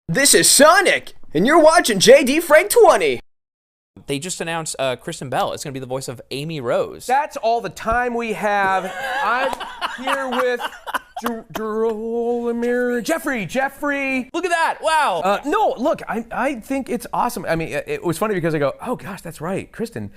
This is Sonic, and you're watching JD Frank 20. They just announced Kristen Bell is going to be the voice of Amy Rose. That's all the time we have. I'm here with Jeffrey. Look at that! Wow. No, look, I think it's awesome. I mean, it was funny because I go, oh gosh, that's right, Kristen.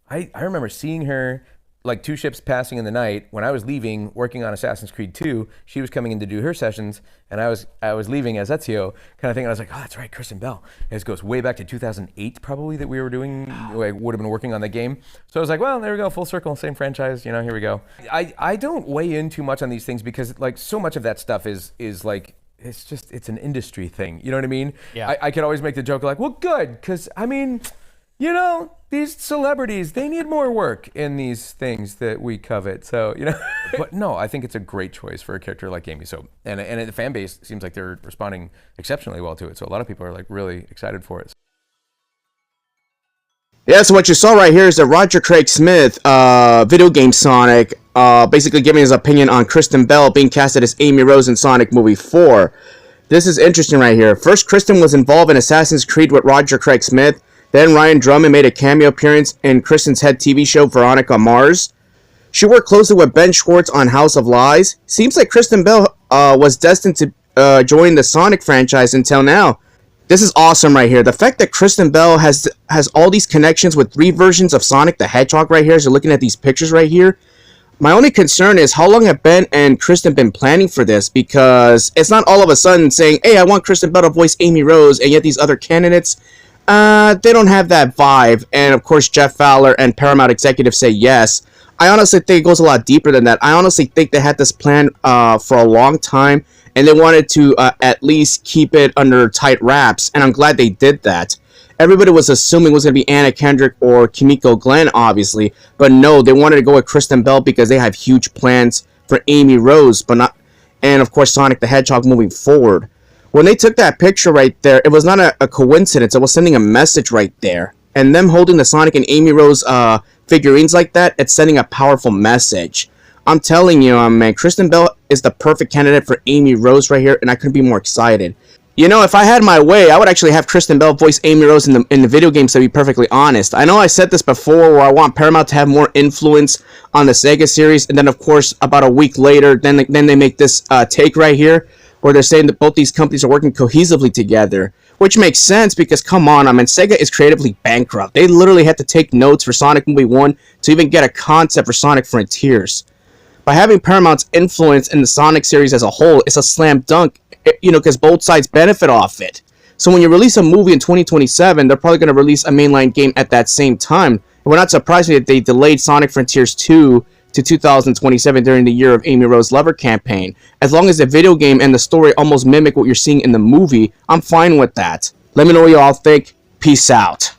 I remember seeing her like two ships passing in the night when I was leaving, working on Assassin's Creed 2. She was coming in to do her sessions, and I was leaving as Ezio kind of thing. And I was like, oh, that's right, Kristen Bell. And this goes way back to 2008, probably, that we were doing. I would have been working on the game. So I was like, well, there we go, full circle, same franchise. You know, here we go. I don't weigh in too much on these things because like so much of that stuff is like. It's an industry thing. You know what I mean? Yeah. I could always make the joke like, well, good, because I mean, you know, these celebrities, they need more work in these things that we covet. So, you know, but no, I think it's a great choice for a character like Amy. So, and the fan base seems like they're responding exceptionally well to it. So a lot of people are like really excited for it. Yeah, so what you saw right here is that Roger Craig Smith, video game Sonic, basically giving his opinion on Kristen Bell being casted as Amy Rose in Sonic Movie 4. This is interesting right here. First, Kristen was involved in Assassin's Creed with Roger Craig Smith. Then Ryan Drummond made a cameo appearance in Kristen's head TV show, Veronica Mars. She worked closely with Ben Schwartz on House of Lies. Seems like Kristen Bell was destined to join the Sonic franchise until now. This is awesome right here. The fact that Kristen Bell has all these connections with 3 versions of Sonic the Hedgehog right here, as you're looking at these pictures right here. My only concern is how long have Ben and Kristen been planning for this? Because it's not all of a sudden saying, hey, I want Kristen Bell to voice Amy Rose, and yet these other candidates, they don't have that vibe. And of course, Jeff Fowler and Paramount executives say yes. I honestly think it goes a lot deeper than that. I honestly think they had this plan for a long time, and they wanted to at least keep it under tight wraps, and I'm glad they did that. Everybody was assuming it was going to be Anna Kendrick or Kimiko Glenn, obviously, but no, they wanted to go with Kristen Bell because they have huge plans for Amy Rose, but not, and of course Sonic the Hedgehog moving forward. When they took that picture right there, it was not a coincidence. It was sending a message right there, and them holding the Sonic and Amy Rose figurines like that, it's sending a powerful message. I'm telling you, man, Kristen Bell is the perfect candidate for Amy Rose right here, and I couldn't be more excited. You know, if I had my way, I would actually have Kristen Bell voice Amy Rose in the video games, to be perfectly honest. I know I said this before, where I want Paramount to have more influence on the Sega series, and then, of course, about a week later, then they make this take right here, where they're saying that both these companies are working cohesively together, which makes sense because, come on, I mean, Sega is creatively bankrupt. They literally had to take notes for Sonic Movie 1 to even get a concept for Sonic Frontiers. By having Paramount's influence in the Sonic series as a whole, it's a slam dunk, you know, because both sides benefit off it. So when you release a movie in 2027, they're probably going to release a mainline game at that same time. And we're not surprised that they delayed Sonic Frontiers 2 to 2027 during the Year of Amy Rose Lover campaign. As long as the video game and the story almost mimic what you're seeing in the movie, I'm fine with that. Let me know what you all think. Peace out.